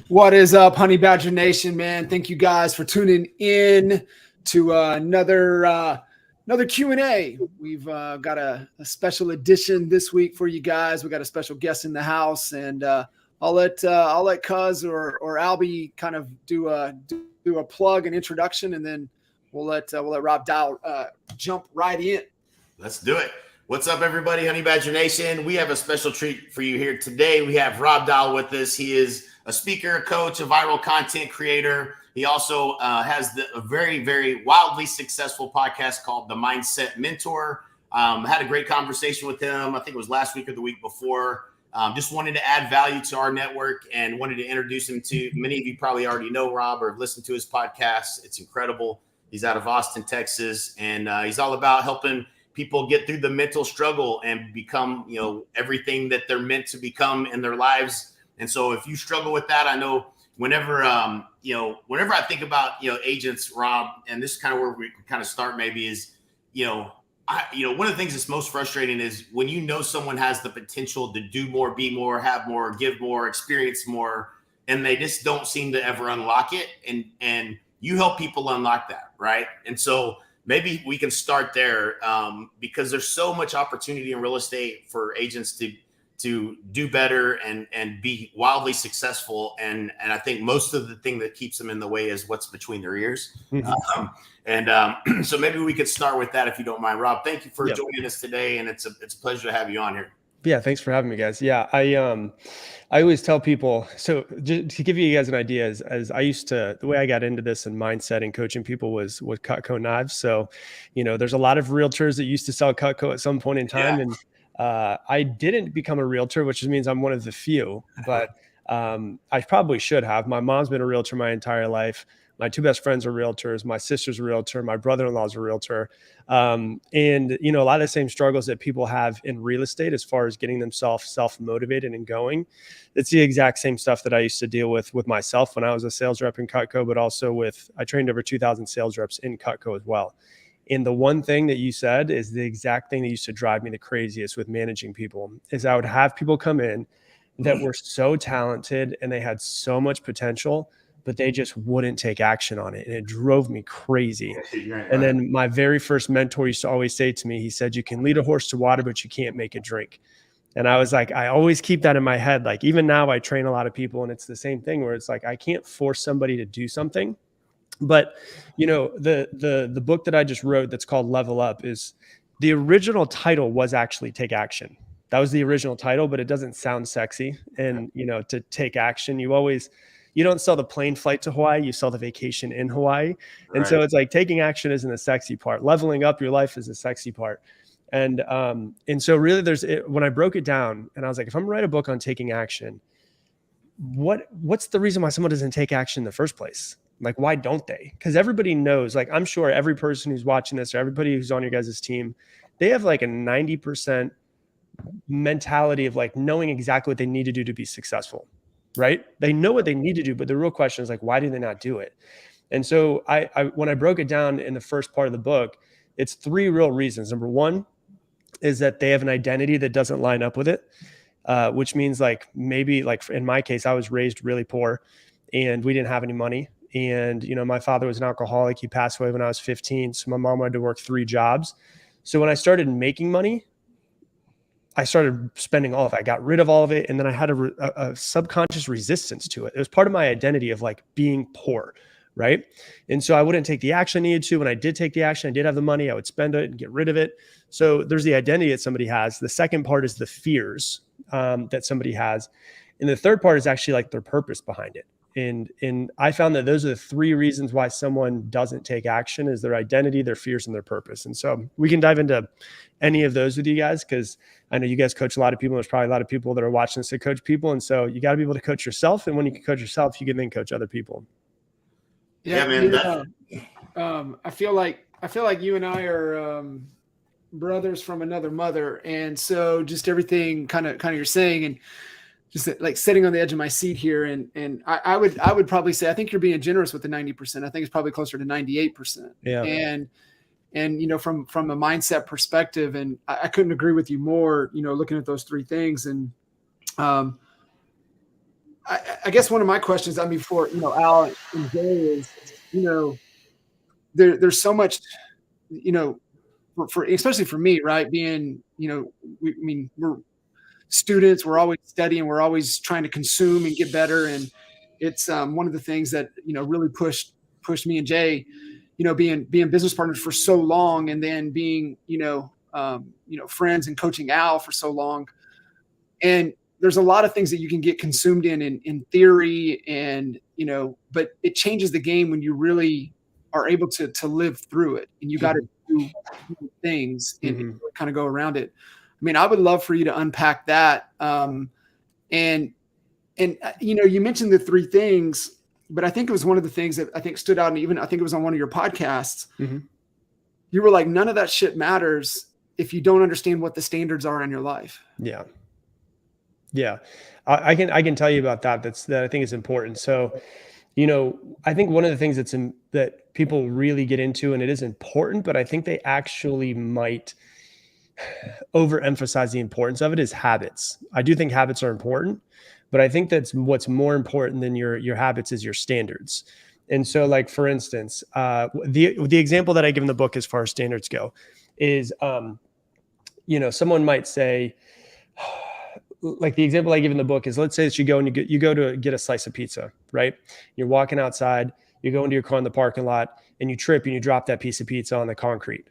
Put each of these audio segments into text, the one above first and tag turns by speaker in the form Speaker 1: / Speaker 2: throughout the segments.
Speaker 1: What is up, Honey Badger Nation, man? Thank you guys for tuning in to another Q&A. We've got a special edition this week for you guys. We got a special guest in the house, and I'll let Cuz or Albie kind of do a plug and introduction, and then we'll let Rob Dow jump right in.
Speaker 2: Let's do it. What's up, everybody? Honey Badger Nation. We have a special treat for you here today. We have Rob Dow with us. He is a speaker, a coach, a viral content creator. He also has a very, very wildly successful podcast called The Mindset Mentor. Had a great conversation with him. I think it was last week or the week before. Just wanted to add value to our network and wanted to introduce him to many of you probably already know Rob or have listened to his podcast. It's incredible. He's out of Austin, Texas, and he's all about helping people get through the mental struggle and become, everything that they're meant to become in their lives. And so if you struggle with that, I know whenever I think about, agents, Rob, and this is kind of where we can kind of start maybe is, one of the things that's most frustrating is when you know someone has the potential to do more, be more, have more, give more, experience more, and they just don't seem to ever unlock it. And you help people unlock that, right? And so maybe we can start there because there's so much opportunity in real estate for agents to do better and be wildly successful. And I think most of the thing that keeps them in the way is what's between their ears. So maybe we could start with that if you don't mind. Rob, thank you for joining us today. And it's a pleasure to have you on here.
Speaker 3: Yeah, thanks for having me, guys. Yeah, I always tell people, so just to give you guys an idea, as I used to, the way I got into this and mindset and coaching people was with Cutco knives. So, there's a lot of realtors that used to sell Cutco at some point in time. And I didn't become a realtor, which means I'm one of the few, but I probably should have. My mom's been a realtor my entire life. My two best friends are realtors. My sister's a realtor. My brother-in-law is a realtor. And, a lot of the same struggles that people have in real estate as far as getting themselves self-motivated and going. It's the exact same stuff that I used to deal with myself when I was a sales rep in Cutco, but also I trained over 2,000 sales reps in Cutco as well. And the one thing that you said is the exact thing that used to drive me the craziest with managing people is I would have people come in that were so talented and they had so much potential, but they just wouldn't take action on it. And it drove me crazy. And then my very first mentor used to always say to me, he said, you can lead a horse to water, but you can't make it drink. And I was like, I always keep that in my head. Like, even now I train a lot of people and it's the same thing where it's like, I can't force somebody to do something. But, the book that I just wrote that's called Level Up is the original title was actually Take Action. That was the original title, but it doesn't sound sexy. And, to take action, you don't sell the plane flight to Hawaii, you sell the vacation in Hawaii. And so it's like taking action isn't the sexy part. Leveling up your life is the sexy part. And so really when I broke it down and I was like, if I'm gonna write a book on taking action, what's the reason why someone doesn't take action in the first place? Like, why don't they? Because everybody knows, like, I'm sure every person who's watching this or everybody who's on your guys' team, they have like a 90% mentality of like knowing exactly what they need to do to be successful, right? They know what they need to do, but the real question is like, why do they not do it? And so when I broke it down in the first part of the book, it's 3 real reasons. Number 1 is that they have an identity that doesn't line up with it, which means like maybe like in my case, I was raised really poor and we didn't have any money. And, my father was an alcoholic. He passed away when I was 15. So my mom wanted to work 3 jobs. So when I started making money, I started spending all of it. I got rid of all of it. And then I had a subconscious resistance to it. It was part of my identity of like being poor, right? And so I wouldn't take the action I needed to. When I did take the action, I did have the money, I would spend it and get rid of it. So there's the identity that somebody has. The second part is the fears that somebody has. And the third part is actually like their purpose behind it. And I found that those are the 3 reasons why someone doesn't take action is their identity, their fears, and their purpose. And so we can dive into any of those with you guys, because I know you guys coach a lot of people. There's probably a lot of people that are watching this that coach people. And so you got to be able to coach yourself. And when you can coach yourself, you can then coach other people.
Speaker 1: Yeah, man. I feel like you and I are brothers from another mother. And so just everything kind of you're saying, and just like sitting on the edge of my seat here. And I would probably say, I think you're being generous with the 90%. I think it's probably closer to 98%.
Speaker 3: Yeah.
Speaker 1: And from a mindset perspective, and I couldn't agree with you more, looking at those 3 things. And I guess one of my questions, I mean, for, Al and Jay is, there's so much, for especially for me, right? Being, we're students, we're always studying, we're always trying to consume and get better. And it's one of the things that, really pushed me and Jay, being business partners for so long, and then being, friends and coaching Al for so long. And there's a lot of things that you can get consumed in theory, and, but it changes the game when you really are able to live through it, and you got to do things and kind of go around it. I mean, I would love for you to unpack that. And you mentioned the three things, but I think it was one of the things that I think stood out. And even I think it was on one of your podcasts. You were like, none of that shit matters if you don't understand what the standards are in your life.
Speaker 3: Yeah. Yeah. I can tell you about that. That I think is important. So, I think one of the things that people really get into, and it is important, but I think they actually might overemphasize the importance of it, is habits. I do think habits are important, but I think that's what's more important than your habits is your standards. And so, like, for instance, the example that I give in the book as far as standards go is, someone might say, like, the example I give in the book is, let's say that you go and you go to get a slice of pizza, right? You're walking outside, you go into your car in the parking lot, and you trip and you drop that piece of pizza on the concrete.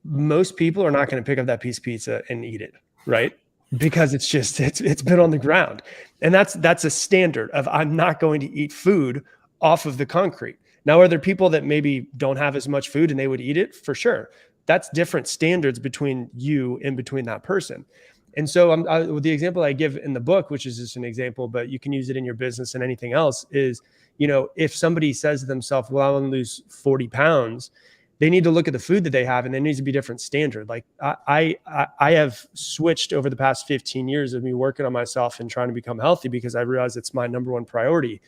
Speaker 3: Most people are not going to pick up that piece of pizza and eat it, right? Because it's been on the ground. And that's a standard of, I'm not going to eat food off of the concrete. Now, are there people that maybe don't have as much food and they would eat it? For sure. That's different standards between you and between that person. And so the example I give in the book, which is just an example, but you can use it in your business and anything else, is, if somebody says to themselves, well, I want to lose 40 pounds, they need to look at the food that they have, and there needs to be a different standard. Like, I have switched over the past 15 years of me working on myself and trying to become healthy, because I realize it's my number one priority.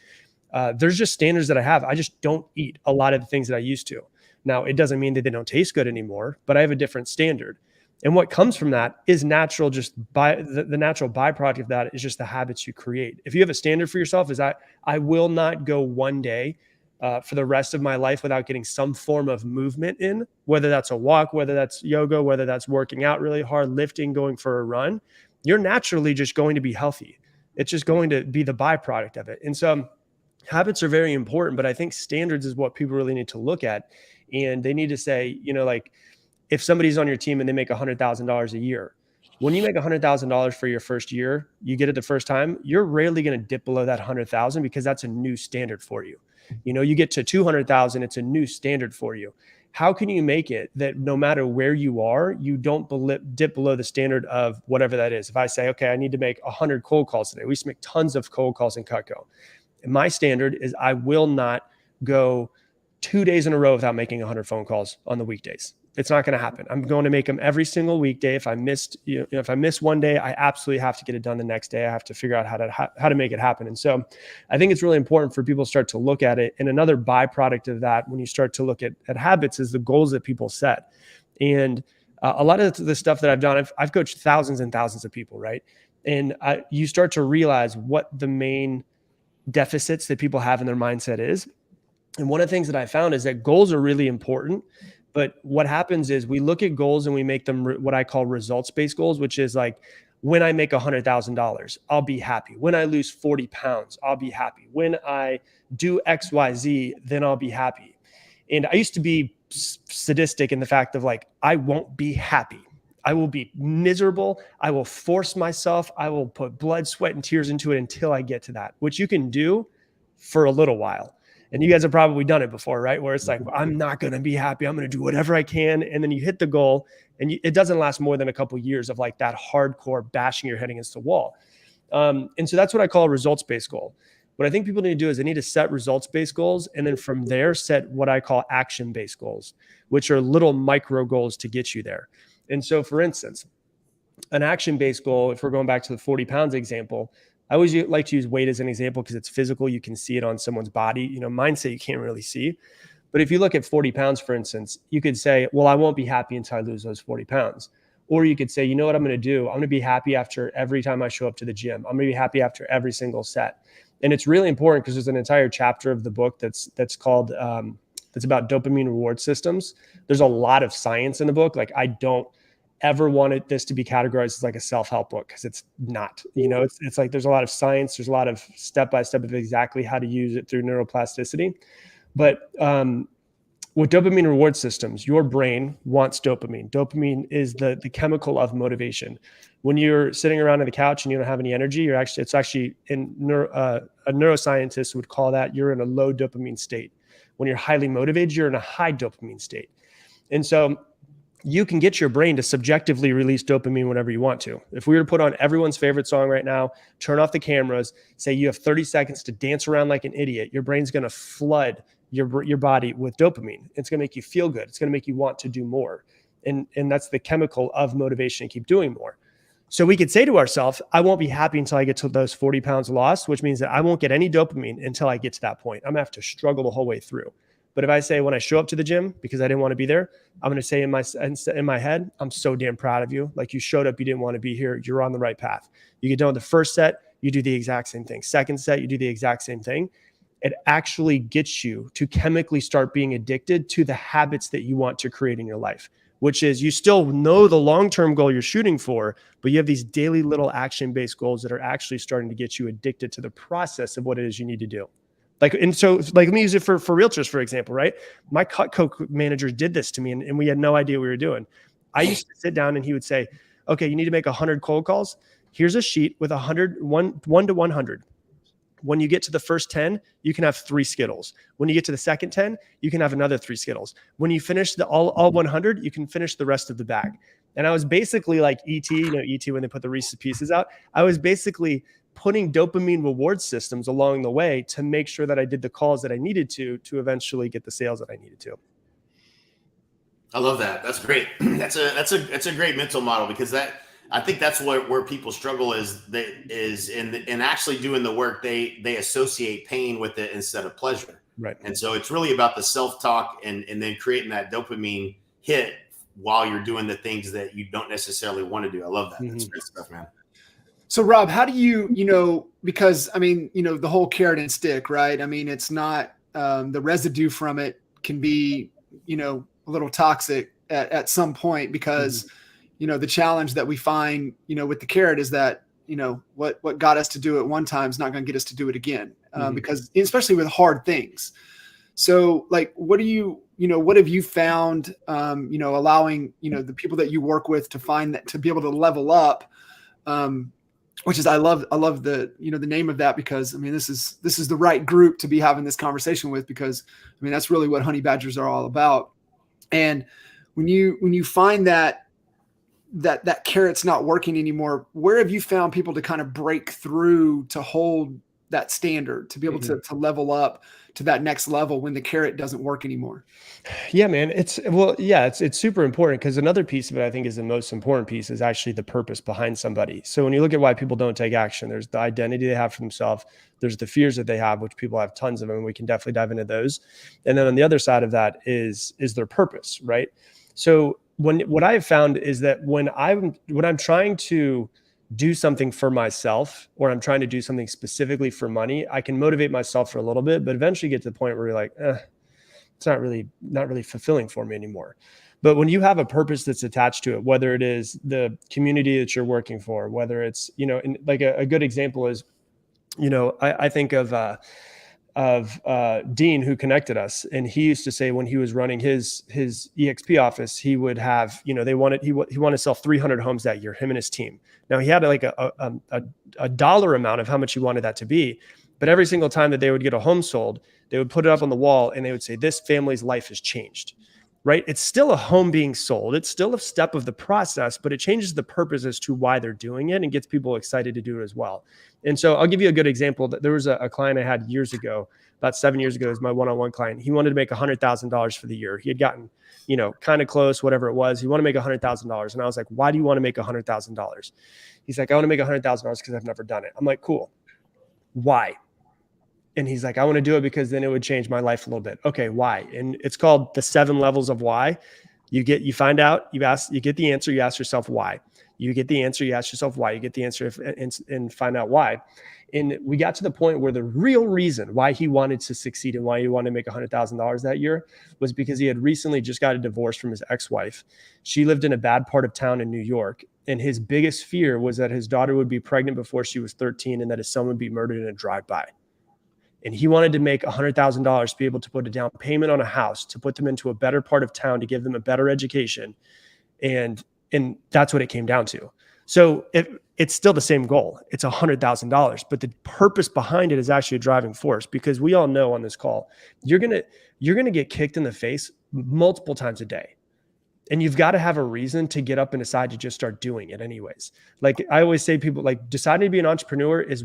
Speaker 3: There's just standards that I have. I just don't eat a lot of the things that I used to. Now, it doesn't mean that they don't taste good anymore, but I have a different standard. And what comes from that is natural, just by the natural byproduct of that is just the habits you create. If you have a standard for yourself, is that I will not go one day for the rest of my life without getting some form of movement in, whether that's a walk, whether that's yoga, whether that's working out really hard, lifting, going for a run, you're naturally just going to be healthy. It's just going to be the byproduct of it. And so habits are very important, but I think standards is what people really need to look at. And they need to say, like, if somebody's on your team and they make $100,000 a year, when you make $100,000 for your first year, you get it the first time, you're rarely going to dip below that 100,000, because that's a new standard for you. You get to 200,000, it's a new standard for you. How can you make it that no matter where you are, you don't dip below the standard of whatever that is? If I say, okay, I need to make 100 cold calls today, we used to make tons of cold calls in Cutco. And my standard is I will not go 2 days in a row without making 100 phone calls on the weekdays. It's not going to happen. I'm going to make them every single weekday. If I miss one day, I absolutely have to get it done the next day. I have to figure out how to make it happen. And so I think it's really important for people to start to look at it. And another byproduct of that, when you start to look at habits, is the goals that people set. And a lot of the stuff that I've done, I've coached thousands and thousands of people, right? And you start to realize what the main deficits that people have in their mindset is. And one of the things that I found is that goals are really important. But what happens is we look at goals and we make them what I call results-based goals, which is like, when I make $100,000, I'll be happy. When I lose 40 pounds, I'll be happy. When I do X, Y, Z, then I'll be happy. And I used to be sadistic in the fact of, like, I won't be happy. I will be miserable. I will force myself. I will put blood, sweat, and tears into it until I get to that, which you can do for a little while. And you guys have probably done it before, right? Where it's like, well, I'm not going to be happy. I'm going to do whatever I can. And then you hit the goal, and it doesn't last more than a couple of years of, like, that hardcore bashing your head against the wall. And so that's what I call a results-based goal. What I think people need to do is they need to set results-based goals. And then from there, set what I call action-based goals, which are little micro goals to get you there. And so, for instance, an action-based goal, if we're going back to the 40 pounds example, I always like to use weight as an example because it's physical. You can see it on someone's body. Mindset you can't really see. But if you look at 40 pounds, for instance, you could say, well, I won't be happy until I lose those 40 pounds. Or you could say, you know what I'm going to do? I'm going to be happy after every time I show up to the gym. I'm going to be happy after every single set. And it's really important because there's an entire chapter of the book that's called, that's about dopamine reward systems. There's a lot of science in the book. Like, I don't ever wanted this to be categorized as like a self-help book, because it's not. It's like there's a lot of science, there's a lot of step-by-step of exactly how to use it through neuroplasticity. But with dopamine reward systems, your brain wants dopamine. Dopamine is the chemical of motivation. When you're sitting around on the couch and you don't have any energy, it's actually a neuroscientist would call that you're in a low dopamine state. When you're highly motivated, you're in a high dopamine state. And so you can get your brain to subjectively release dopamine whenever you want to. If we were to put on everyone's favorite song right now, turn off the cameras, say you have 30 seconds to dance around like an idiot, your brain's going to flood your body with dopamine. It's going to make you feel good. It's going to make you want to do more. And that's the chemical of motivation to keep doing more. So we could say to ourselves, I won't be happy until I get to those 40 pounds lost, which means that I won't get any dopamine until I get to that point. I'm going to have to struggle the whole way through. But if I say, when I show up to the gym because I didn't want to be there, I'm going to say in my head, I'm so damn proud of you. Like, you showed up, you didn't want to be here. You're on the right path. You get done with the first set, you do the exact same thing. Second set, you do the exact same thing. It actually gets you to chemically start being addicted to the habits that you want to create in your life, which is, you still know the long-term goal you're shooting for, but you have these daily little action-based goals that are actually starting to get you addicted to the process of what it is you need to do. Like, and so, like, let me use it for realtors, for example, right? My Cutco manager did this to me, and we had no idea what we were doing. I used to sit down and he would say, okay, you need to make 100 cold calls. Here's a sheet with 1 to 100. When you get to the first 10, you can have 3 Skittles. When you get to the second 10, you can have another 3 Skittles. When you finish all 100, you can finish the rest of the bag. And I was basically like E.T., E.T. when they put the Reese's Pieces out. I was basically putting dopamine reward systems along the way to make sure that I did the calls that I needed to eventually get the sales that I needed to.
Speaker 2: I love that. That's great. That's a great mental model, because I think that's where people struggle is in actually doing the work. They associate pain with it instead of pleasure.
Speaker 3: Right.
Speaker 2: And so it's really about the self-talk and then creating that dopamine hit while you're doing the things that you don't necessarily want to do. I love that. That's great stuff, man.
Speaker 1: So Rob, how do you because I mean, the whole carrot and stick, right? I mean, it's not, the residue from it can be, a little toxic at some point, because, the challenge that we find, with the carrot is that, what got us to do it one time is not going to get us to do it again, because especially with hard things. So like, what have you found, allowing, the people that you work with to find that, to be able to level up, which is, I love the, the name of that, because I mean, this is the right group to be having this conversation with, because I mean, that's really what honey badgers are all about. And when you find that carrot's not working anymore, where have you found people to kind of break through to hold that standard, to be able to level up to that next level when the carrot doesn't work anymore?
Speaker 3: Yeah, man. It's super important, because another piece of it, I think, is the most important piece, is actually the purpose behind somebody. So when you look at why people don't take action, there's the identity they have for themselves. There's the fears that they have, which people have tons of, and we can definitely dive into those. And then on the other side of that is their purpose, right? So what I have found is that when I'm trying to do something for myself, or I'm trying to do something specifically for money, I can motivate myself for a little bit, but eventually get to the point where you're like, it's not really fulfilling for me anymore. But when you have a purpose that's attached to it, whether it is the community that you're working for, whether it's, and like a good example is, I think of Dean, who connected us. And he used to say, when he was running his EXP office, he would have, he wanted to sell 300 homes that year, him and his team. Now he had like a dollar amount of how much he wanted that to be. But every single time that they would get a home sold, they would put it up on the wall and they would say, this family's life has changed, right? It's still a home being sold. It's still a step of the process, but it changes the purpose as to why they're doing it and gets people excited to do it as well. And so I'll give you a good example. That there was a client I had years ago, about 7 years ago, is my one-on-one client. He wanted to make $100,000 for the year. He had gotten, kind of close, whatever it was. He wanted to make $100,000. And I was like, why do you want to make $100,000? He's like, I want to make $100,000 because I've never done it. I'm like, cool. Why? And he's like, I want to do it because then it would change my life a little bit. Okay, why? And it's called the 7 levels of why. You find out, you get the answer, you ask yourself why. You get the answer. You ask yourself why. You get the answer and find out why. And we got to the point where the real reason why he wanted to succeed and why he wanted to make $100,000 that year was because he had recently just got a divorce from his ex-wife. She lived in a bad part of town in New York. And his biggest fear was that his daughter would be pregnant before she was 13 and that his son would be murdered in a drive-by. And he wanted to make $100,000 to be able to put a down payment on a house, to put them into a better part of town, to give them a better education. And that's what it came down to. So it's still the same goal. It's $100,000, but the purpose behind it is actually a driving force, because we all know on this call, you're going to get kicked in the face multiple times a day. And you've got to have a reason to get up and decide to just start doing it anyways. Like I always say, people, like, deciding to be an entrepreneur is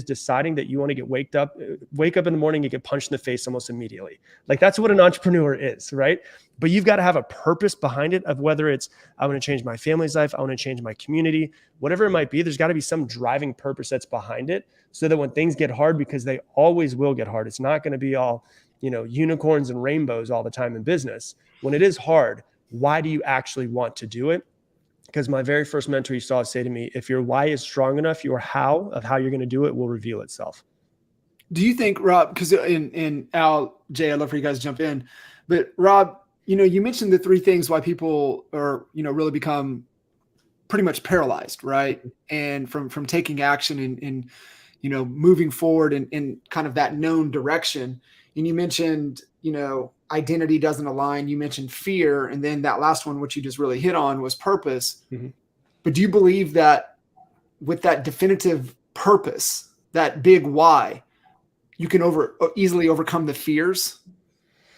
Speaker 3: deciding that you want to wake up in the morning and get punched in the face almost immediately. Like that's what an entrepreneur is, right? But you've got to have a purpose behind it, of whether it's, I want to change my family's life, I want to change my community, whatever it might be. There's got to be some driving purpose that's behind it, so that when things get hard, because they always will get hard, it's not going to be all, unicorns and rainbows all the time in business. When it is hard, why do you actually want to do it? Because my very first mentor used to say to me, if your why is strong enough, your how of how you're going to do it will reveal itself.
Speaker 1: Do you think, Rob, because in Al, Jay, I'd love for you guys to jump in, but Rob, you mentioned the three things why people are, really become pretty much paralyzed, right? And from taking action and moving forward in kind of that known direction. And you mentioned, identity doesn't align. You mentioned fear. And then that last one, which you just really hit on, was purpose. Mm-hmm. But do you believe that with that definitive purpose, that big why, you can easily overcome the fears?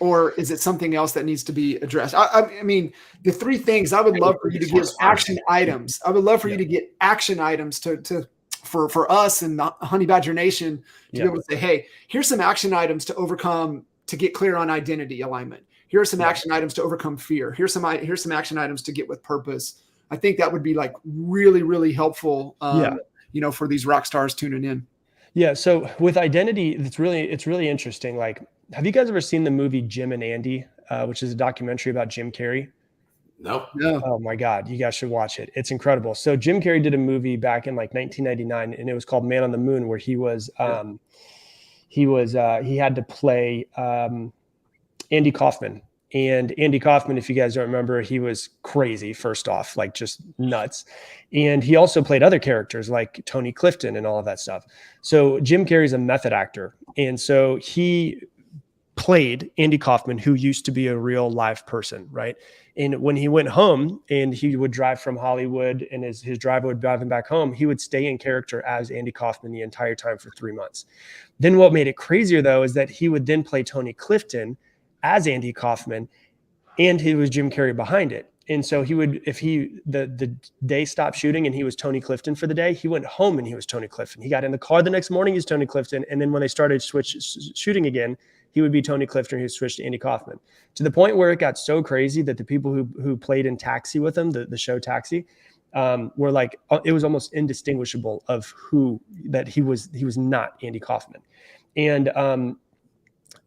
Speaker 1: Or is it something else that needs to be addressed? I mean, the three things, I would love for you to give action items. I would love for you to get action items for us and the Honey Badger Nation to be able to say, hey, here's some action items to overcome, to get clear on identity alignment. Here are some action items to overcome fear. Here's some action items to get with purpose. I think that would be like really, really helpful, for these rock stars tuning in.
Speaker 3: Yeah. So with identity, it's really interesting. Like, have you guys ever seen the movie Jim and Andy, which is a documentary about Jim Carrey?
Speaker 2: No.
Speaker 3: Oh my God. You guys should watch it. It's incredible. So Jim Carrey did a movie back in like 1999, and it was called Man on the Moon, where he had to play Andy Kaufman. And Andy Kaufman, if you guys don't remember, he was crazy, first off, like just nuts. And he also played other characters like Tony Clifton and all of that stuff. So Jim Carrey's a method actor. And so he played Andy Kaufman, who used to be a real live person, right? And when he went home and he would drive from Hollywood and his driver would drive him back home, he would stay in character as Andy Kaufman the entire time for 3 months. Then what made it crazier, though, is that he would then play Tony Clifton as Andy Kaufman, and he was Jim Carrey behind it. And so he would, if the day stopped shooting and he was Tony Clifton for the day, he went home and he was Tony Clifton. He got in the car the next morning, he's Tony Clifton. And then when they started shooting again, he would be Tony Clifton, who switched to Andy Kaufman, to the point where it got so crazy that the people who played in Taxi with him, the show Taxi, were like, it was almost indistinguishable of that he was not Andy Kaufman. And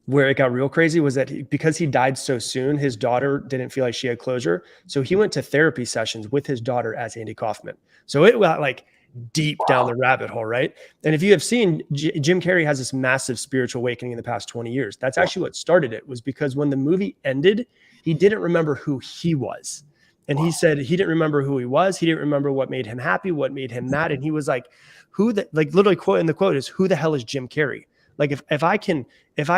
Speaker 3: where it got real crazy was that because he died so soon, his daughter didn't feel like she had closure. So he went to therapy sessions with his daughter as Andy Kaufman. So it got like deep down the rabbit hole, right? And if you have seen, Jim Carrey has this massive spiritual awakening in the past 20 years. That's actually what started it, was because when the movie ended, he didn't remember who he was. And he said he didn't remember who he was. He didn't remember what made him happy, what made him mad. And he was like, literally quote in the quote is, who the hell is Jim Carrey? Like if I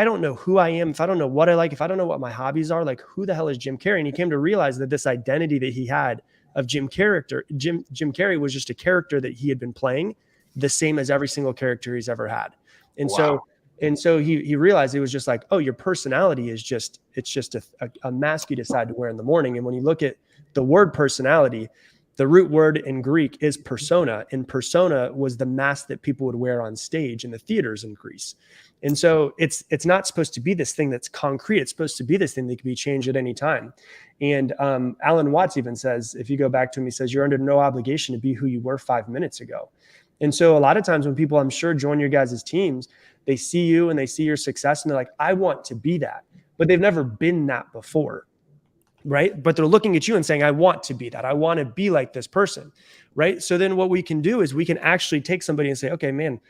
Speaker 3: don't know who I am, if I don't know what I like, if I don't know what my hobbies are, like who the hell is Jim Carrey? And he came to realize that this identity that he had of Jim Carrey was just a character that he had been playing, the same as every single character he's ever had. And so he realized it was just like, oh, your personality is just a mask you decide to wear in the morning. And when you look at the word personality, the root word in Greek is persona, and persona was the mask that people would wear on stage in the theaters in Greece. And so it's not supposed to be this thing that's concrete. It's supposed to be this thing that can be changed at any time. And Alan Watts even says, if you go back to him, he says, you're under no obligation to be who you were 5 minutes ago. And so a lot of times when people, I'm sure, join your guys' teams, they see you and they see your success and they're like, I want to be that, but they've never been that before. right? But they're looking at you and saying, I want to be that. I want to be like this person, right? So then what we can do is we can actually take somebody and say, okay, man,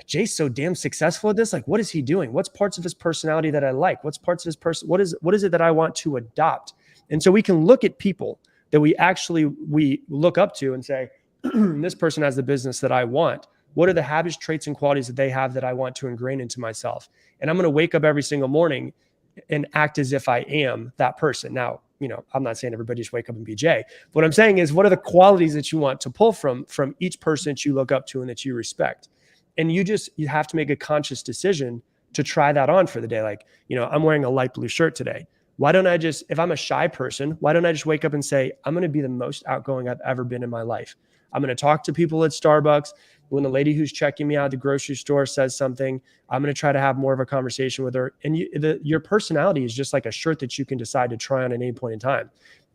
Speaker 3: Jay's so damn successful at this. Like, what is he doing? What's parts of his personality that I like? What's parts of his person? What is it that I want to adopt? And so we can look at people that we look up to and say, this person has the business that I want. What are the habits, traits, and qualities that they have that I want to ingrain into myself? And I'm going to wake up every single morning and act as if I am that person. Now, I'm not saying everybody just wake up and be Jay. What I'm saying is, what are the qualities that you want to pull from each person that you look up to and that you respect? And you have to make a conscious decision to try that on for the day. Like, I'm wearing a light blue shirt today. Why don't I just, if I'm a shy person, why don't I just wake up and say, I'm going to be the most outgoing I've ever been in my life. I'm going to talk to people at Starbucks. When the lady who's checking me out at the grocery store says something, I'm going to try to have more of a conversation with her. And your personality is just like a shirt that you can decide to try on at any point in time.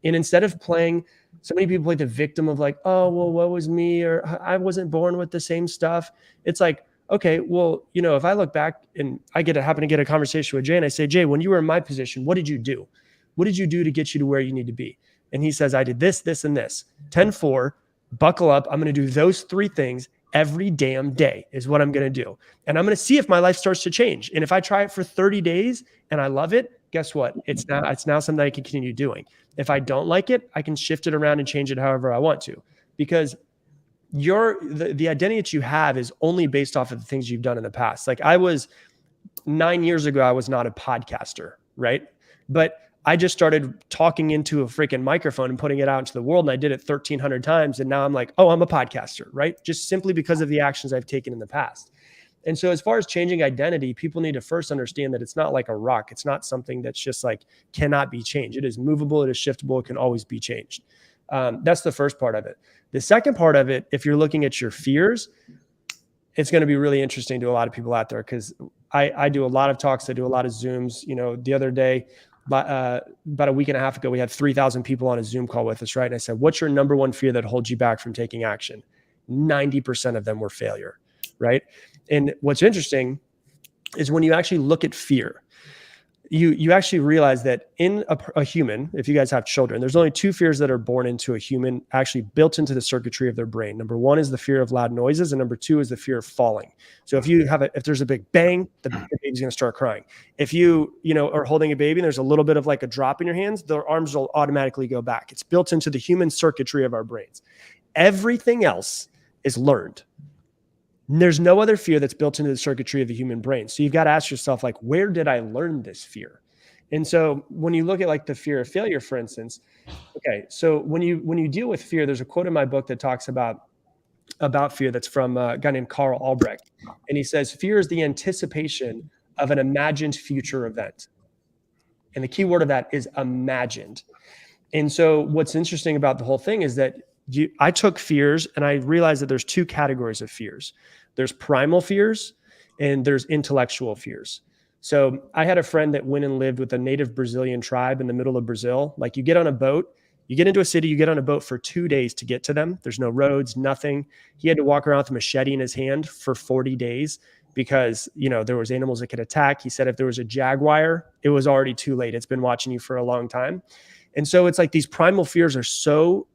Speaker 3: And instead of playing, so many people play the victim of like, oh, well, what was me? Or I wasn't born with the same stuff. It's like, okay, well, if I look back and I happen to get a conversation with Jay and I say, Jay, when you were in my position, what did you do? What did you do to get you to where you need to be? And he says, I did this, this, and this. 10-4, buckle up. I'm going to do those 3 things every damn day is what I'm going to do. And I'm going to see if my life starts to change. And if I try it for 30 days and I love it, guess what? It's now something I can continue doing. If I don't like it, I can shift it around and change it however I want to, because the identity that you have is only based off of the things you've done in the past. Like 9 years ago, I was not a podcaster, right? But I just started talking into a freaking microphone and putting it out into the world. And I did it 1,300 times. And now I'm like, oh, I'm a podcaster, right? Just simply because of the actions I've taken in the past. And so as far as changing identity, people need to first understand that it's not like a rock. It's not something that's just like cannot be changed. It is movable. It is shiftable. It can always be changed. That's the first part of it. The second part of it, if you're looking at your fears, it's going to be really interesting to a lot of people out there, because I do a lot of talks. I do a lot of Zooms. The other day, about a week and a half ago, we had 3,000 people on a Zoom call with us, right? And I said, what's your number one fear that holds you back from taking action? 90% of them were failure, right? And what's interesting is when you actually look at fear, you actually realize that in a human, if you guys have children, there's only 2 fears that are born into a human, actually built into the circuitry of their brain. Number 1 is the fear of loud noises, and number 2 is the fear of falling. So if there's a big bang, the baby's going to start crying. If you are holding a baby and there's a little bit of like a drop in your hands, their arms will automatically go back. It's built into the human circuitry of our brains. Everything else is learned. There's no other fear that's built into the circuitry of the human brain. So you've got to ask yourself, like, where did I learn this fear? And so when you look at like the fear of failure, for instance, okay, so when you deal with fear, there's a quote in my book that talks about fear that's from a guy named Carl Albrecht. And he says, fear is the anticipation of an imagined future event. And the key word of that is imagined. And so what's interesting about the whole thing is that I took fears and I realized that there's 2 categories of fears. There's primal fears and there's intellectual fears. So I had a friend that went and lived with a native Brazilian tribe in the middle of Brazil. Like, you get on a boat, you get into a city, you get on a boat for 2 days to get to them. There's no roads, nothing. He had to walk around with a machete in his hand for 40 days because, there was animals that could attack. He said if there was a jaguar, it was already too late. It's been watching you for a long time. And so it's like these primal fears are so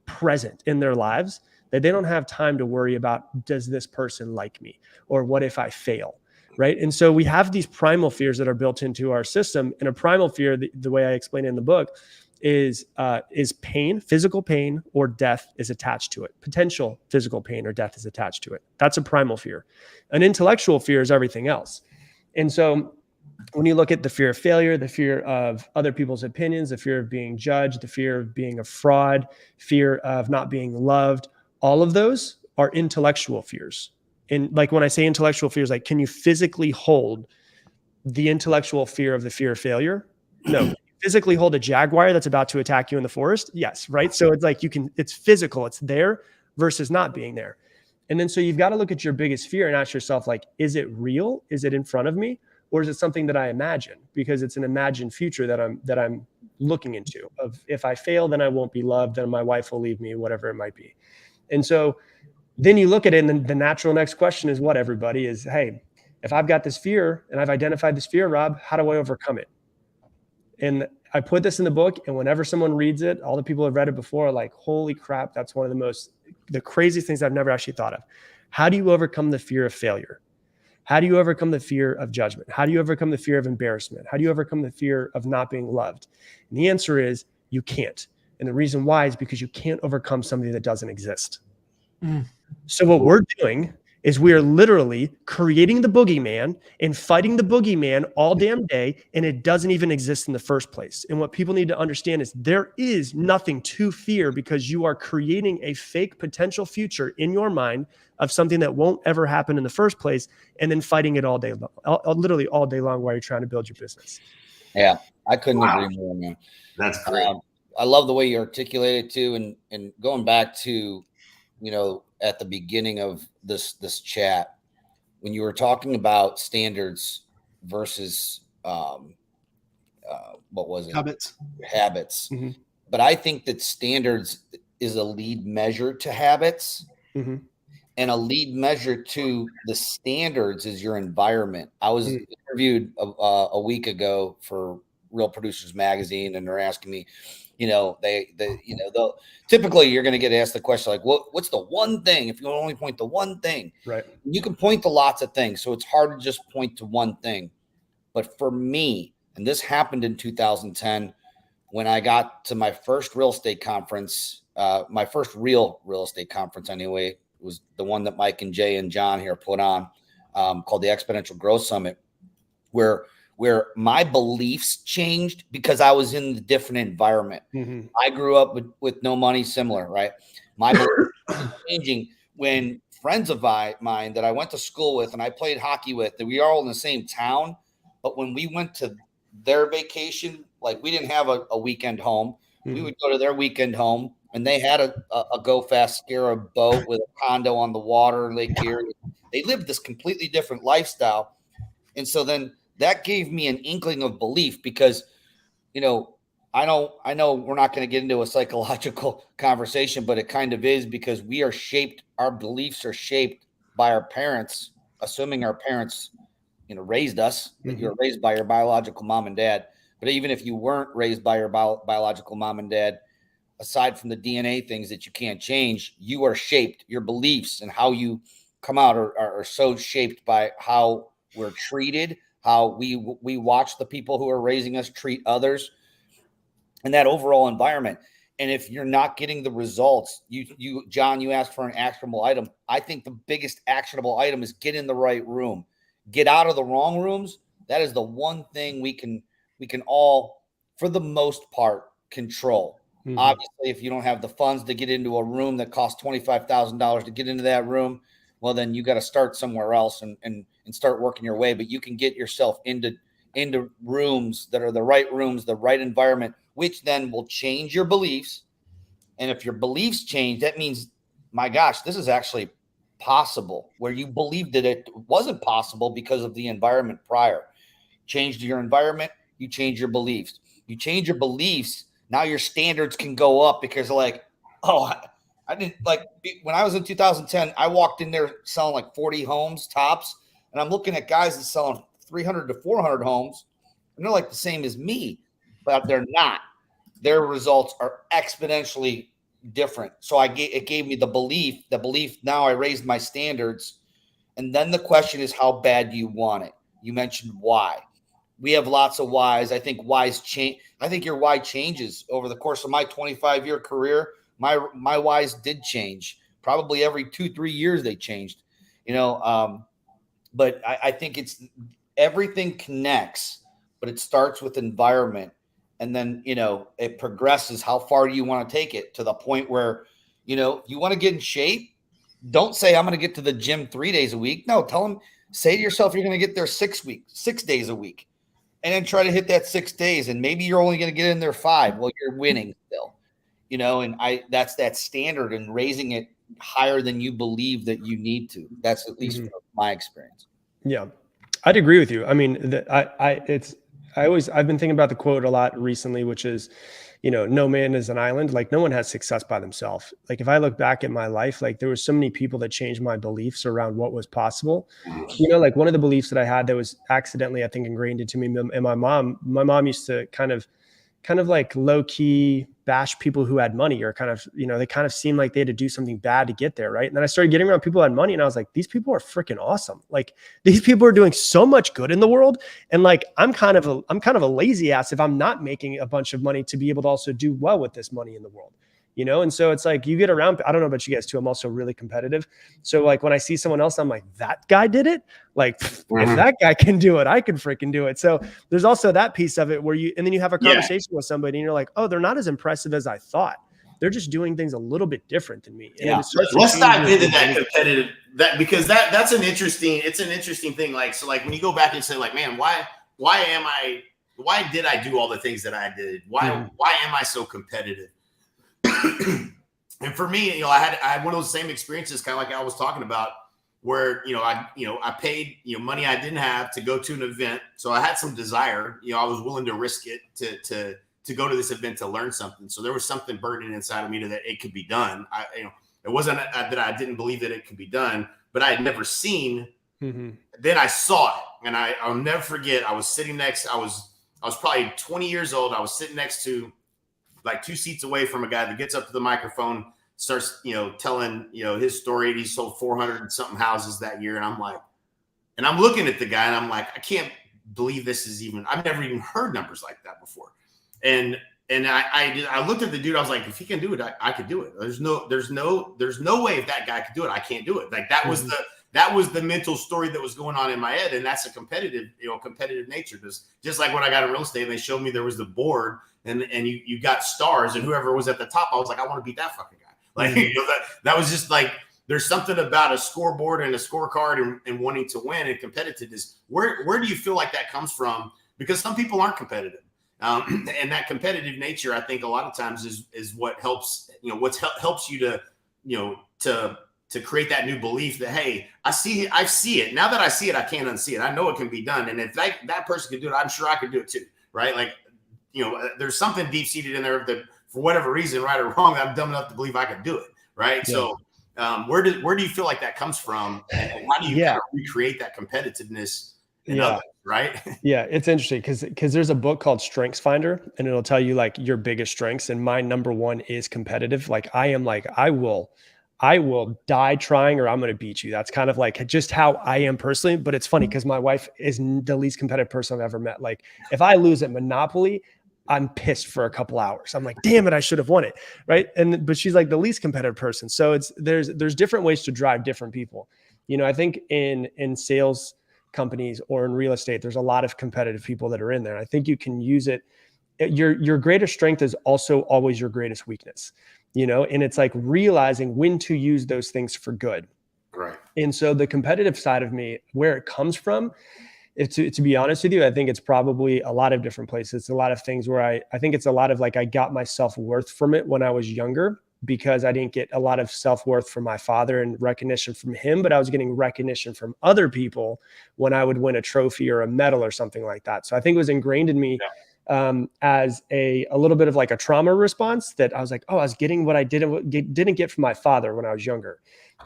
Speaker 3: present in their lives that they don't have time to worry about, does this person like me? Or what if I fail? Right. And so we have these primal fears that are built into our system. And a primal fear, the way I explain it in the book, is pain, physical pain, or death is attached to it. Potential physical pain or death is attached to it. That's a primal fear. An intellectual fear is everything else. And so when you look at the fear of failure, the fear of other people's opinions, the fear of being judged, the fear of being a fraud, fear of not being loved, all of those are intellectual fears. And like when I say intellectual fears, like, can you physically hold the intellectual fear of the fear of failure? No. Can you physically hold a jaguar that's about to attack you in the forest? Yes. Right. So it's like it's physical, it's there versus not being there. And then so you've got to look at your biggest fear and ask yourself, like, is it real? Is it in front of me? Or is it something that I imagine? Because it's an imagined future that I'm looking into of, if I fail, then I won't be loved, then my wife will leave me, whatever it might be. And so then you look at it, and then the natural next question is what, everybody, is, hey, if I've got this fear and I've identified this fear, Rob, how do I overcome it? And I put this in the book, and whenever someone reads it, all the people have read it before are like, holy crap, that's one of the craziest things I've never actually thought of. How do you overcome the fear of failure? How do you overcome the fear of judgment? How do you overcome the fear of embarrassment? How do you overcome the fear of not being loved? And the answer is you can't. And the reason why is because you can't overcome something that doesn't exist. So what we're doing is we are literally creating the boogeyman and fighting the boogeyman all damn day, and it doesn't even exist in the first place. And what people need to understand is there is nothing to fear, because you are creating a fake potential future in your mind of something that won't ever happen in the first place, and then fighting it all day long, literally all day long, while you're trying to build your business.
Speaker 4: Yeah, I couldn't agree more, man.
Speaker 2: That's great.
Speaker 4: I love the way you articulate it too, and going back to, at the beginning of this chat, when you were talking about standards versus what was it? Habits.
Speaker 3: Mm-hmm.
Speaker 4: But I think that standards is a lead measure to habits,
Speaker 3: mm-hmm.
Speaker 4: and a lead measure to the standards is your environment. I was interviewed a week ago for Real Producers Magazine, and they're asking me, typically you're going to get asked the question like, what's the one thing? If you only point to one thing,
Speaker 3: right?
Speaker 4: You can point to lots of things, so it's hard to just point to one thing. But for me, and this happened in 2010, when I got to my first real estate conference, my first real estate conference anyway, was the one that Mike and Jay and John here put on, called the Exponential Growth Summit, where my beliefs changed because I was in a different environment.
Speaker 3: Mm-hmm.
Speaker 4: I grew up with no money, similar, right? My beliefs changing when friends of mine that I went to school with and I played hockey with, that we are all in the same town, but when we went to their vacation, like we didn't have a weekend home. Mm-hmm. We would go to their weekend home, and they had a Go Fast Scarab boat with a condo on the water in Lake Erie. They lived this completely different lifestyle. And so then that gave me an inkling of belief, because, I know we're not going to get into a psychological conversation, but it kind of is, because our beliefs are shaped by our parents, assuming our parents, raised us, that you're raised by your biological mom and dad. But even if you weren't raised by your biological mom and dad, aside from the DNA things that you can't change, you are shaped. Your beliefs and how you come out are so shaped by how we're treated, how we watch the people who are raising us treat others, and that overall environment. And if you're not getting the results, John, you asked for an actionable item. I think the biggest actionable item is get in the right room, get out of the wrong rooms. That is the one thing we can all, for the most part, control. Mm-hmm. Obviously, if you don't have the funds to get into a room that costs $25,000 to get into that room, well, then you got to start somewhere else and start working your way. But you can get yourself into rooms that are the right rooms, the right environment, which then will change your beliefs. And if your beliefs change, that means, my gosh, this is actually possible, where you believed that it wasn't possible because of the environment prior. Changed your environment, you change your beliefs. You change your beliefs, now your standards can go up, because like, I didn't, like, when I was in 2010, I walked in there selling like 40 homes tops, and I'm looking at guys that selling 300 to 400 homes, and they're like the same as me, but they're not. Their results are exponentially different. So it gave me the belief. Now I raised my standards, and then the question is, how bad do you want it? You mentioned why. We have lots of whys. I think whys change. I think your why changes over the course of my 25-year career. My whys did change. Probably every 2-3 years they changed. But I think it's everything connects, but it starts with environment, and then it progresses. How far do you want to take it, to the point where you want to get in shape? Don't say I'm going to get to the gym 3 days a week. No, say to yourself you're going to get there 6 days a week. And then try to hit that 6 days, and maybe you're only going to get in there 5. Well, you're winning still, and that's that standard, and raising it higher than you believe that you need to. That's at least my experience.
Speaker 3: Yeah, I'd agree with you. I mean, I've been thinking about the quote a lot recently, which is, no man is an island. Like, no one has success by themselves. Like, if I look back at my life, like, there were so many people that changed my beliefs around what was possible. Like, one of the beliefs that I had that was accidentally, I think, ingrained into me, and my mom used to kind of, kind of like low key bash people who had money, or kind of, they kind of seemed like they had to do something bad to get there. Right. And then I started getting around people who had money, and I was like, these people are freaking awesome. Like, these people are doing so much good in the world. And like, I'm kind of a lazy ass if I'm not making a bunch of money to be able to also do well with this money in the world. And so it's like, you get around, I don't know about you guys too, I'm also really competitive. So like, when I see someone else, I'm like, that guy did it. Like, if that guy can do it, I can freaking do it. So there's also that piece of it where and then you have a conversation with somebody and you're like, oh, they're not as impressive as I thought. They're just doing things a little bit different than me. And
Speaker 2: let's dive into that competitive, because that's an interesting thing. Like, so like when you go back and say like, man, why did I do all the things that I did? Why am I so competitive? And for me, I had one of those same experiences, kind of like I was talking about, where, I paid, money I didn't have to go to an event. So I had some desire, I was willing to risk it to go to this event to learn something. So there was something burning inside of me that it could be done. It wasn't that I didn't believe that it could be done, but I had never seen. Then I saw it, and I'll never forget. I was sitting next. I was probably 20 years old. I was sitting next to, like, 2 seats away from a guy that gets up to the microphone, starts, telling, his story. He sold 400 and something houses that year. And I'm like, and I'm looking at the guy and I'm like, I can't believe this is even, I've never even heard numbers like that before. And I looked at the dude. I was like, if he can do it, I could do it. There's no way if that guy could do it, I can't do it. Like, that was the mental story that was going on in my head. And that's a competitive nature. Just like when I got in real estate and they showed me there was the board and you got stars, and whoever was at the top, I was like, I want to beat that fucking guy. Like, that was just like, there's something about a scoreboard and a scorecard and wanting to win and competitiveness. Where do you feel like that comes from? Because some people aren't competitive. And that competitive nature, I think a lot of times is what helps, helps you to create that new belief that, hey, I see it. Now that I see it, I can't unsee it. I know it can be done. And if that person can do it, I'm sure I could do it too. Right. Like, there's something deep seated in there that, for whatever reason, right or wrong, I'm dumb enough to believe I could do it. Right. Yeah. So where do you feel like that comes from? And how do you kind of recreate that competitiveness in others, right?
Speaker 3: Yeah, it's interesting because there's a book called Strengths Finder, and it'll tell you like your biggest strengths. And my number one is competitive. Like, I will die trying, or I'm going to beat you. That's kind of like just how I am personally. But it's funny because my wife is the least competitive person I've ever met. Like, if I lose at Monopoly, I'm pissed for a couple hours. I'm like, damn it, I should have won it. Right. But she's like the least competitive person. So there's different ways to drive different people. I think in sales companies or in real estate, there's a lot of competitive people that are in there. I think you can use it. Your greatest strength is also always your greatest weakness, and it's like realizing when to use those things for good.
Speaker 2: Right.
Speaker 3: And so the competitive side of me, where it comes from, to be honest with you, I think it's probably a lot of different places. It's a lot of things where I think it's a lot of like, I got my self-worth from it when I was younger, because I didn't get a lot of self-worth from my father and recognition from him, but I was getting recognition from other people when I would win a trophy or a medal or something like that. So I think it was ingrained in me as a little bit of like a trauma response, that I was like, oh, I was getting what I didn't get from my father when I was younger.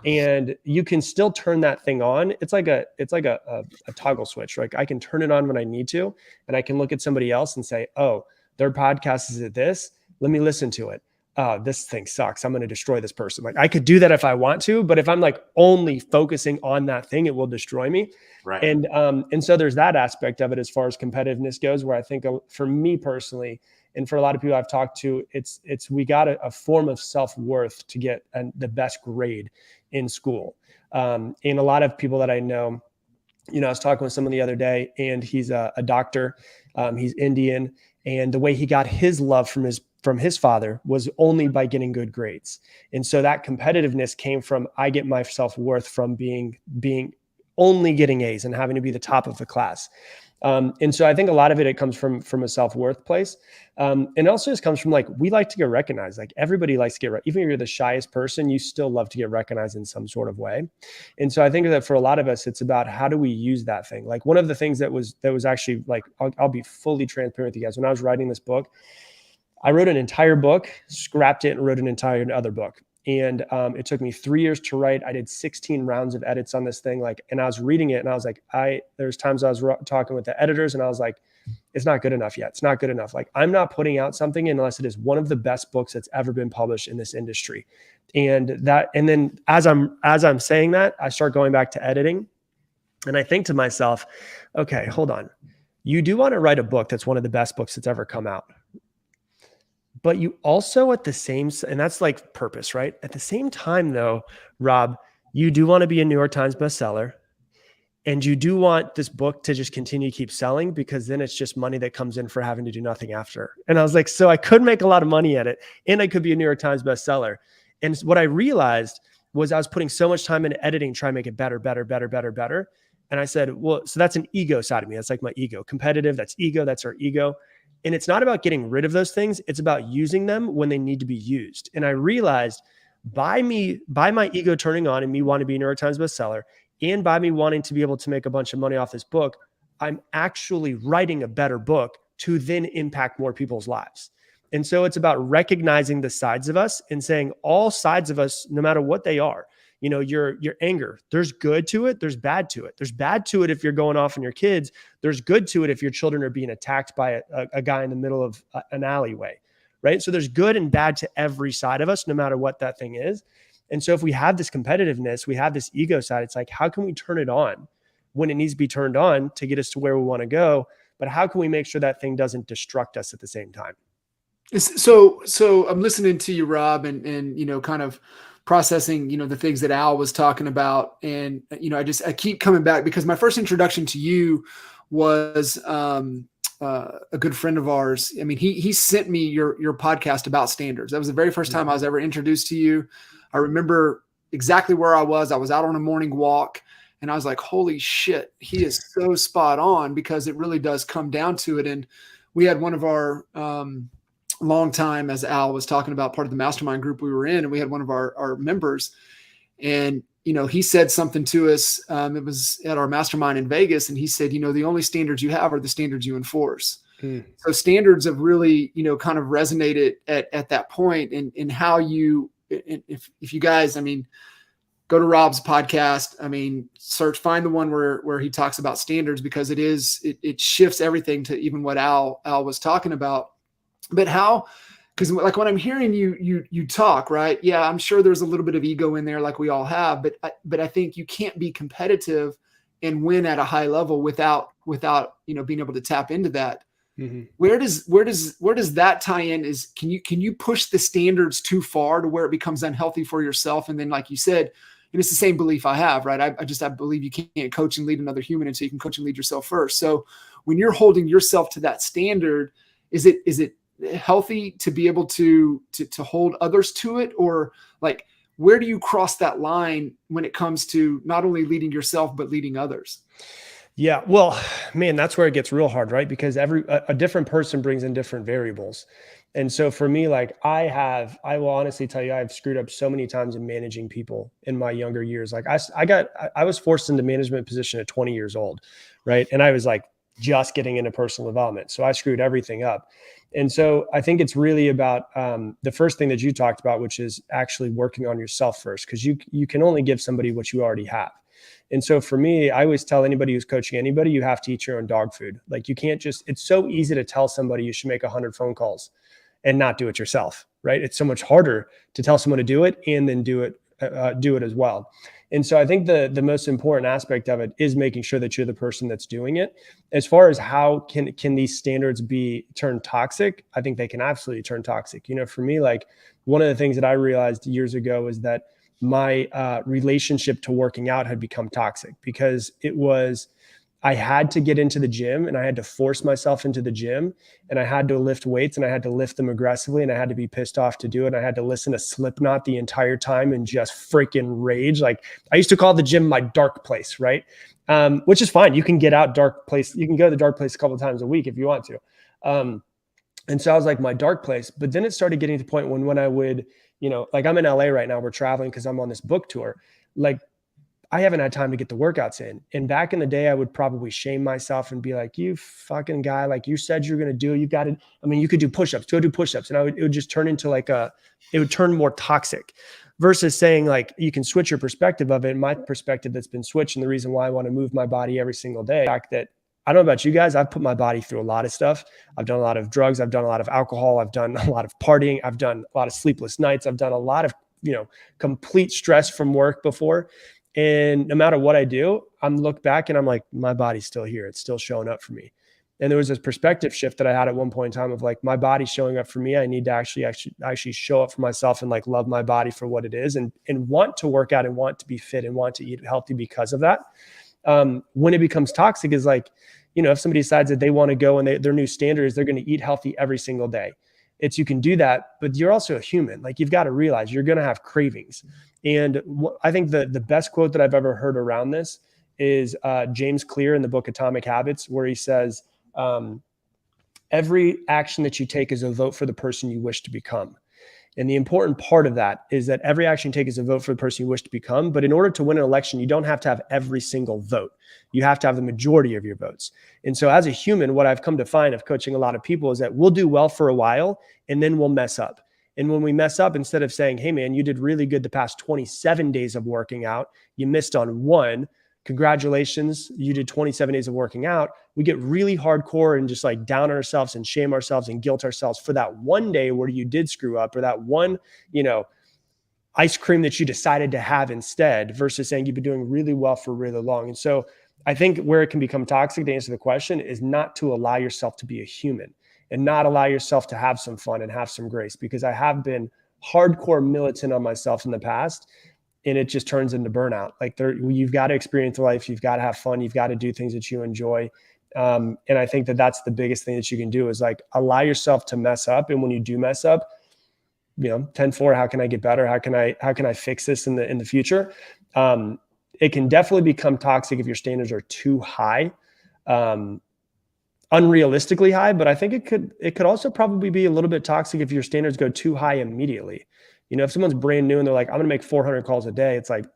Speaker 3: And you can still turn that thing on. It's like a toggle switch. Like, I can turn it on when I need to, and I can look at somebody else and say, oh, their podcast is at this. Let me listen to it. This thing sucks. I'm going to destroy this person. Like, I could do that if I want to, but if I'm like only focusing on that thing, it will destroy me.
Speaker 2: Right.
Speaker 3: And so there's that aspect of it as far as competitiveness goes, where I think for me personally, and for a lot of people I've talked to, we got a form of self-worth to get the best grade in school. And a lot of people that I know, I was talking with someone the other day, and he's a doctor. He's Indian, and the way he got his love from his father was only by getting good grades. And so that competitiveness came from, I get my self-worth from being only getting A's and having to be the top of the class. And so I think a lot of it comes from a self-worth place. And it also just comes from like, we like to get recognized. Like, everybody likes to get, even if you're the shyest person, you still love to get recognized in some sort of way. And so I think that for a lot of us, it's about how do we use that thing? Like, one of the things that was actually like, I'll be fully transparent with you guys. When I was writing this book, I wrote an entire book, scrapped it, and wrote an entire other book. And it took me 3 years to write. I did 16 rounds of edits on this thing. And I was reading it, and I was like, there's times I was talking with the editors, and I was like, it's not good enough yet. It's not good enough. Like, I'm not putting out something unless it is one of the best books that's ever been published in this industry. And then as I'm saying that, I start going back to editing, and I think to myself, okay, hold on. You do want to write a book that's one of the best books that's ever come out. But you also and that's like purpose, right? At the same time though, Rob, you do want to be a New York Times bestseller, and you do want this book to just continue to keep selling, because then it's just money that comes in for having to do nothing after. And I was like, so I could make a lot of money at it, and I could be a New York Times bestseller. And what I realized was I was putting so much time into editing, trying to make it better. And I said, well, so that's an ego side of me. That's like my ego. Competitive, that's ego, that's our ego. And it's not about getting rid of those things. It's about using them when they need to be used. And I realized by my ego turning on and me wanting to be a New York Times bestseller, and by me wanting to be able to make a bunch of money off this book, I'm actually writing a better book to then impact more people's lives. And so it's about recognizing the sides of us and saying all sides of us, no matter what they are. You know, your anger, there's good to it, there's bad to it. There's bad to it if you're going off on your kids. There's good to it if your children are being attacked by a guy in the middle of an alleyway, right? So there's good and bad to every side of us, no matter what that thing is. And so if we have this competitiveness, we have this ego side, it's like, how can we turn it on when it needs to be turned on to get us to where we want to go? But how can we make sure that thing doesn't destruct us at the same time?
Speaker 1: So I'm listening to you, Rob, and, you know, kind of processing, you know, the things that Al was talking about. And, you know, I keep coming back because my first introduction to you was a good friend of ours. I mean, he sent me your podcast about standards. That was the very first time I was ever introduced to you. I remember exactly where I was. I was out on a morning walk, and I was like, holy shit, he is so spot on, because it really does come down to it. And we had one of our long time, as Al was talking about, part of the mastermind group we were in, and we had one of our members, and, you know, he said something to us. It was at our mastermind in Vegas, and he said, you know, the only standards you have are the standards you enforce. So standards have really, you know, kind of resonated at that point, and how you, if you guys, I mean, go to Rob's podcast. I mean, find the one where he talks about standards, because it shifts everything to even what Al was talking about. But how, because like when I'm hearing you talk, right? Yeah, I'm sure there's a little bit of ego in there, like we all have, but I think you can't be competitive and win at a high level without, you know, being able to tap into that. Mm-hmm. Where does that tie in? Can you push the standards too far to where it becomes unhealthy for yourself? And then, like you said, and it's the same belief I have, right? I believe you can't coach and lead another human until you can coach and lead yourself first. So when you're holding yourself to that standard, is it healthy to be able to hold others to it? Or like, where do you cross that line when it comes to not only leading yourself, but leading others?
Speaker 3: Yeah, well, man, that's where it gets real hard, right? Because a different person brings in different variables. And so for me, like I will honestly tell you, I've screwed up so many times in managing people in my younger years. Like I was forced into management position at 20 years old, right? And I was like just getting into personal development. So I screwed everything up. And so I think it's really about the first thing that you talked about, which is actually working on yourself first, because you can only give somebody what you already have. And so for me, I always tell anybody who's coaching anybody, you have to eat your own dog food. Like you can't it's so easy to tell somebody you should make 100 phone calls and not do it yourself, right? It's so much harder to tell someone to do it and then do it as well. And so I think the most important aspect of it is making sure that you're the person that's doing it. As far as how can these standards be turned toxic, I think they can absolutely turn toxic. You know, for me, like one of the things that I realized years ago is that my relationship to working out had become toxic, because I had to get into the gym and I had to force myself into the gym, and I had to lift weights and I had to lift them aggressively, and I had to be pissed off to do it. And I had to listen to Slipknot the entire time and just freaking rage. Like I used to call the gym my dark place, right? Which is fine. You can get out dark place. You can go to the dark place a couple of times a week if you want to. And so I was like my dark place, but then it started getting to the point when I would, you know, like I'm in LA right now, we're traveling because I'm on this book tour. Like I haven't had time to get the workouts in. And back in the day, I would probably shame myself and be like, you fucking guy, like you said you're going to do, you got it. I mean, you could do push-ups, go do push-ups. And it would just turn into it would turn more toxic, versus saying like, you can switch your perspective of it. My perspective that's been switched, and the reason why I want to move my body every single day, the fact that I don't know about you guys. I've put my body through a lot of stuff. I've done a lot of drugs. I've done a lot of alcohol. I've done a lot of partying. I've done a lot of sleepless nights. I've done a lot of, complete stress from work before. And no matter what I do, I'm look back and I'm like, my body's still here. It's still showing up for me. And there was this perspective shift that I had at one point in time of like, my body's showing up for me. I need to actually show up for myself and like love my body for what it is, and want to work out and want to be fit and want to eat healthy because of that. When it becomes toxic is like, if somebody decides that they want to go and their new standard is they're going to eat healthy every single day. You can do that, but you're also a human. Like, you've got to realize you're going to have cravings. And I think the best quote that I've ever heard around this is James Clear in the book Atomic Habits, where he says, every action that you take is a vote for the person you wish to become. And the important part of that is that every action you take is a vote for the person you wish to become. But in order to win an election, you don't have to have every single vote. You have to have the majority of your votes. And so as a human, what I've come to find of coaching a lot of people is that we'll do well for a while and then we'll mess up. And when we mess up, instead of saying, hey man, you did really good the past 27 days of working out, you missed on one, congratulations, you did 27 days of working out. We get really hardcore and just like down on ourselves and shame ourselves and guilt ourselves for that one day where you did screw up, or that one, ice cream that you decided to have instead, versus saying you've been doing really well for really long. And so I think where it can become toxic, to answer the question, is not to allow yourself to be a human and not allow yourself to have some fun and have some grace, because I have been hardcore militant on myself in the past. And it just turns into burnout. Like, you've got to experience life. You've got to have fun. You've got to do things that you enjoy. And I think that that's the biggest thing that you can do is like allow yourself to mess up. And when you do mess up, 10-4, how can I get better? How can I fix this in the future? It can definitely become toxic if your standards are too high, unrealistically high. But I think it could also probably be a little bit toxic if your standards go too high immediately. If someone's brand new and they're like, I'm going to make 400 calls a day, it's like,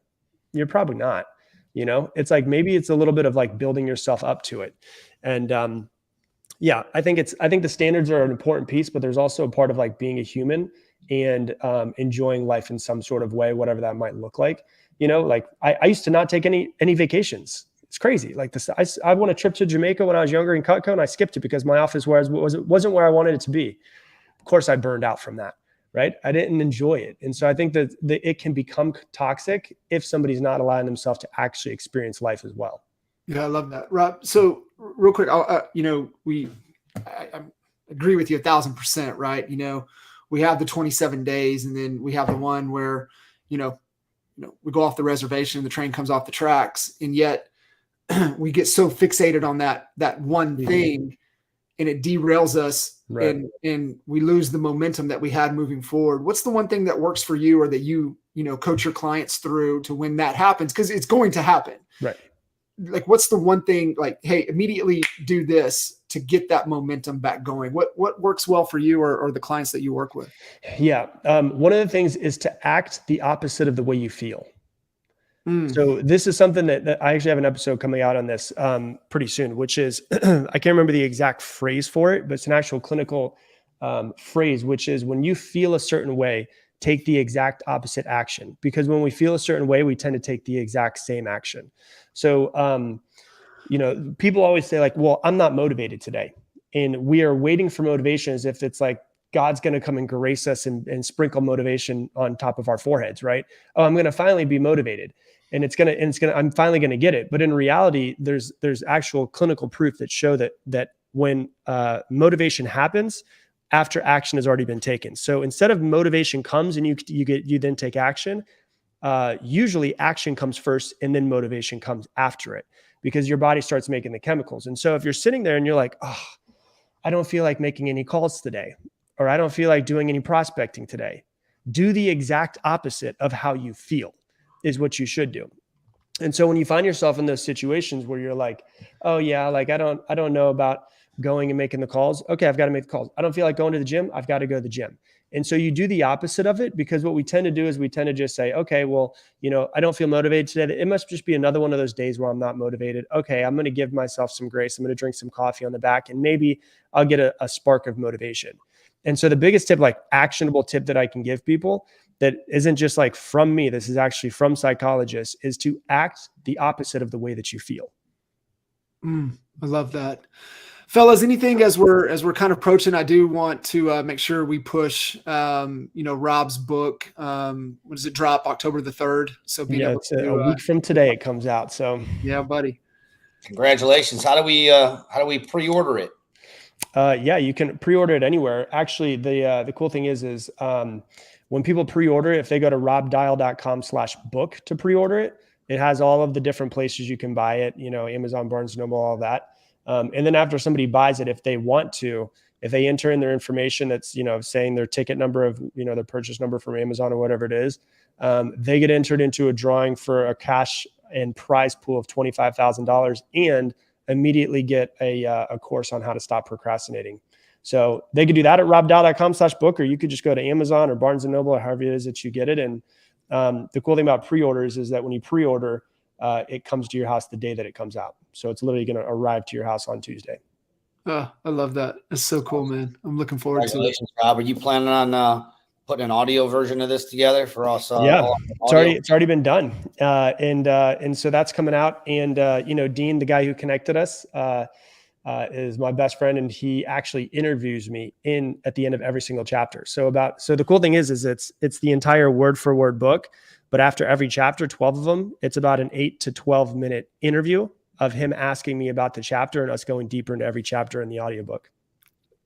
Speaker 3: you're probably not, it's like, maybe it's a little bit of like building yourself up to it. And, I think the standards are an important piece, but there's also a part of like being a human and, enjoying life in some sort of way, whatever that might look like. Like I used to not take any vacations. It's crazy. Like this, I went a trip to Jamaica when I was younger in Cutco, and I skipped it because my office wasn't where I wanted it to be. Of course I burned out from that. Right? I didn't enjoy it. And so I think that it can become toxic if somebody's not allowing themselves to actually experience life as well.
Speaker 1: Yeah, I love that, Rob. So real quick, I agree with you 1,000%, right? We have the 27 days, and then we have the one where, we go off the reservation and the train comes off the tracks. And yet we get so fixated on that one thing, and it derails us. Right. And we lose the momentum that we had moving forward. What's the one thing that works for you, or that you coach your clients through to when that happens? Because it's going to happen. Right. Like, what's the one thing, like, hey, immediately do this to get that momentum back going? What works well for you or the clients that you work with? Yeah. One of the things is to act the opposite of the way you feel. So this is something that I actually have an episode coming out on this pretty soon, which is, I can't remember the exact phrase for it, but it's an actual clinical phrase, which is, when you feel a certain way, take the exact opposite action. Because when we feel a certain way, we tend to take the exact same action. So, people always say like, well, I'm not motivated today. And we are waiting for motivation as if it's like God's going to come and grace us and sprinkle motivation on top of our foreheads, right? Oh, I'm going to finally be motivated. And I'm finally going to get it. But in reality, there's actual clinical proof that show that when motivation happens, after action has already been taken. So instead of motivation comes and you then take action, usually action comes first and then motivation comes after it, because your body starts making the chemicals. And so if you're sitting there and you're like, oh, I don't feel like making any calls today, or I don't feel like doing any prospecting today, do the exact opposite of how you feel is what you should do. And so when you find yourself in those situations where you're like, oh yeah, like I don't know about going and making the calls. Okay, I've got to make the calls. I don't feel like going to the gym. I've got to go to the gym. And so you do the opposite of it, because what we tend to do is we tend to just say, okay, well, I don't feel motivated today. It must just be another one of those days where I'm not motivated. Okay, I'm going to give myself some grace. I'm going to drink some coffee on the back, and maybe I'll get a spark of motivation. And so the biggest tip, like actionable tip that I can give people that isn't just like from me, this is actually from psychologists, is to act the opposite of the way that you feel. I love that. Fellas, anything as we're kind of approaching, I do want to make sure we push, Rob's book. When does it drop? October the 3rd. So being able
Speaker 3: it's
Speaker 1: to
Speaker 3: a week from today it comes out. So
Speaker 1: yeah, buddy.
Speaker 4: Congratulations. How do we pre-order it?
Speaker 3: Yeah, you can pre-order it anywhere. Actually, the cool thing is when people pre-order, if they go to robdial.com/book to pre-order it, it has all of the different places you can buy it, Amazon, Barnes & Noble, all that. And then after somebody buys it, if they want to, if they enter in their information, that's, saying their ticket number of, their purchase number from Amazon or whatever it is, they get entered into a drawing for a cash and prize pool of $25,000 and immediately get a course on how to stop procrastinating. So they could do that at robdial.com/book, or you could just go to Amazon or Barnes & Noble or however it is that you get it. And the cool thing about pre-orders is that when you pre-order, it comes to your house the day that it comes out. So it's literally going to arrive to your house on Tuesday.
Speaker 1: I love that. It's so cool, man. I'm looking forward to it.
Speaker 4: Congratulations, Rob. Are you planning on putting an audio version of this together for us?
Speaker 3: Yeah, it's already been done. And so that's coming out. And, Dean, the guy who connected us, is my best friend, and he actually interviews me at the end of every single chapter. So the cool thing is it's the entire word for word book, but after every chapter, 12 of them, it's about an 8 to 12 minute interview of him asking me about the chapter and us going deeper into every chapter in the audiobook.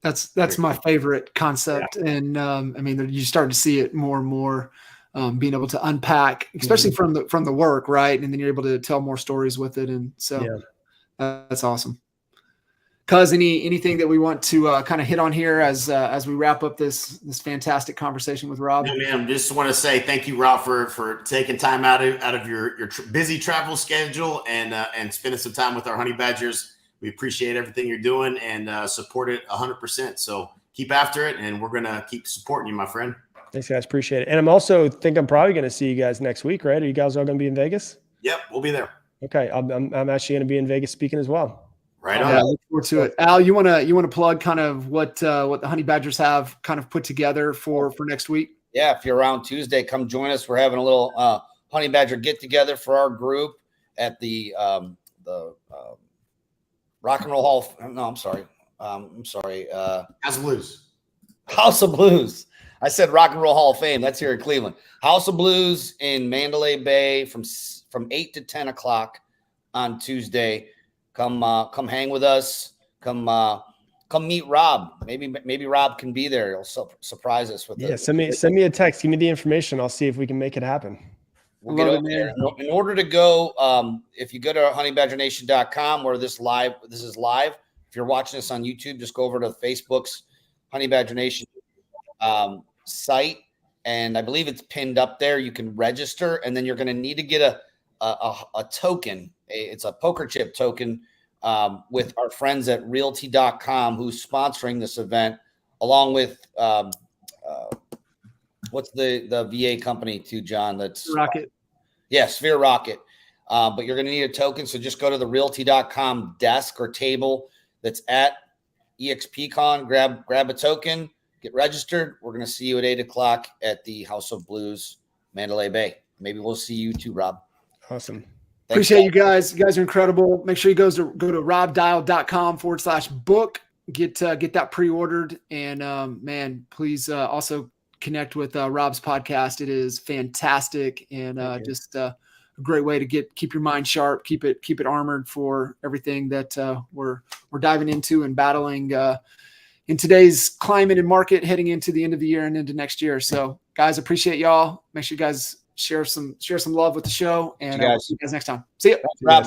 Speaker 1: That's my favorite concept. Yeah. And you start to see it more and more, being able to unpack, especially from the work, right? And then you're able to tell more stories with it. And so that's awesome. Cuz anything that we want to kind of hit on here as we wrap up this fantastic conversation with Rob?
Speaker 2: Yeah, man, just want to say thank you, Rob, for taking time out of your busy travel schedule and spending some time with our honey badgers. We appreciate everything you're doing and support it 100%. So keep after it, and we're gonna keep supporting you, my friend.
Speaker 3: Thanks, guys. Appreciate it. And I'm probably going to see you guys next week, right? Are you guys all going to be in Vegas?
Speaker 2: Yep, we'll be there.
Speaker 3: Okay, I'm actually going to be in Vegas speaking as well.
Speaker 2: Right on.
Speaker 1: Yeah, look forward to it. Al, you want to plug kind of what the Honey Badgers have kind of put together for next week?
Speaker 4: Yeah, if you're around Tuesday, come join us. We're having a little Honey Badger get together for our group at the Rock and Roll Hall. No, I'm sorry.
Speaker 2: House of Blues.
Speaker 4: House of Blues. I said Rock and Roll Hall of Fame. That's here in Cleveland. House of Blues in Mandalay Bay from 8 to 10 o'clock on Tuesday. Come hang with us. Come meet Rob. Maybe Rob can be there. He'll surprise us with it.
Speaker 3: Send me a text. Give me the information. I'll see if we can make it happen.
Speaker 4: We'll get over there. In order to go, if you go to honeybadgernation.com where this is live. If you're watching this on YouTube, just go over to Facebook's Honey Badger Nation site, and I believe it's pinned up there. You can register, and then you're going to need to get a token. It's a poker chip token with our friends at realty.com who's sponsoring this event, along with what's the VA company too, John? That's
Speaker 1: Rocket.
Speaker 4: Yeah, Sphere Rocket. But you're going to need a token, so just go to the realty.com desk or table that's at EXPCon, grab a token, get registered. We're going to see you at 8 o'clock at the House of Blues, Mandalay Bay. Maybe we'll see you too, Rob.
Speaker 3: Awesome.
Speaker 1: Thanks, appreciate you guys. You guys are incredible. Make sure you go to robdial.com/book. Get that pre-ordered. And man, please also connect with Rob's podcast. It is fantastic and just a great way to keep your mind sharp, keep it armored for everything that we're diving into and battling in today's climate and market heading into the end of the year and into next year. So guys, appreciate y'all. Make sure you guys share some love with the show, and we'll see you guys next time. See ya.
Speaker 4: Rob.